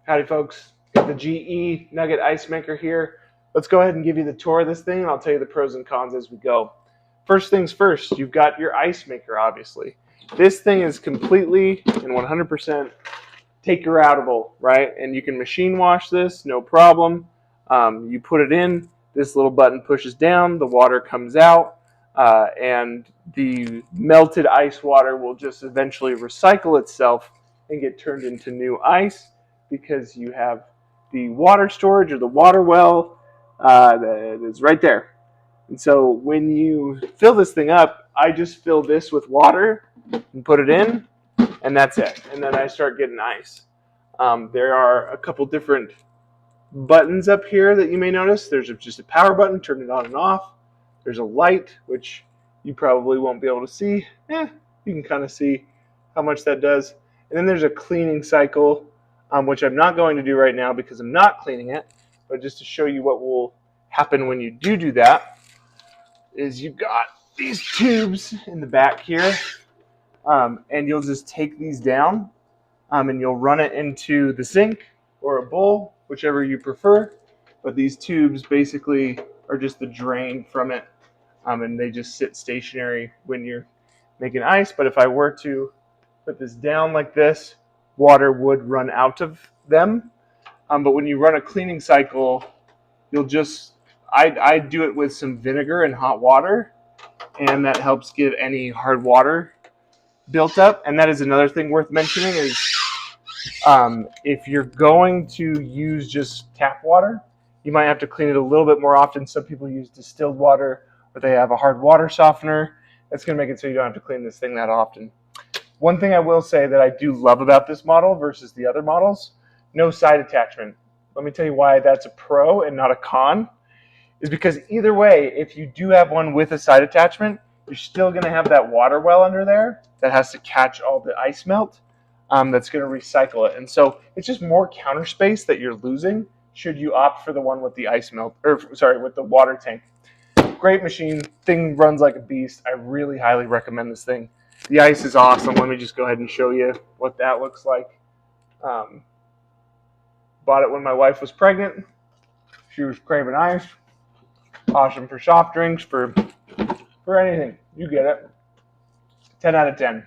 Howdy folks, got the GE Nugget Ice Maker here. Let's go ahead and give you the tour of this thing and I'll tell you the pros and cons as we go. First things first, you've got your ice maker obviously. This thing is completely and 100% take-your-outable, right? And you can machine wash this, no problem. You put it in, this little button pushes down, the water comes out, and the melted ice water will just eventually recycle itself and get turned into new ice because you have the water storage or the water well that is right there. And so when you fill this thing up, I just fill this with water and put it in, and that's it. And then I start getting ice. There are a couple different buttons up here that you may notice. There's just a power button, turn it on and off. There's a light, which you probably won't be able to see. You can kind of see how much that does. And then there's a cleaning cycle, which I'm not going to do right now because I'm not cleaning it. But just to show you what will happen when you do that, is you've got these tubes in the back here, and you'll just take these down, and you'll run it into the sink or a bowl, whichever you prefer. But these tubes basically are just the drain from it, and they just sit stationary when you're making ice. But if I were to put this down like this, water would run out of them. But when you run a cleaning cycle, you'll just, I do it with some vinegar and hot water, and that helps get any hard water built up. And that is another thing worth mentioning is if you're going to use just tap water, you might have to clean it a little bit more often. Some people use distilled water, or they have a hard water softener. That's going to make it so you don't have to clean this thing that often. One thing I will say that I do love about this model versus the other models, no side attachment. Let me tell you why that's a pro and not a con, is because either way, if you do have one with a side attachment, you're still going to have that water well under there that has to catch all the ice melt. That's going to recycle it. And so it's just more counter space that you're losing should you opt for the one with the ice melt, or sorry, with the water tank. Great machine, thing runs like a beast. I really highly recommend this thing. The ice is awesome. Let me just go ahead and show you what that looks like. Bought it when my wife was pregnant. She was craving ice. Awesome for soft drinks, for anything. You get it. 10 out of 10.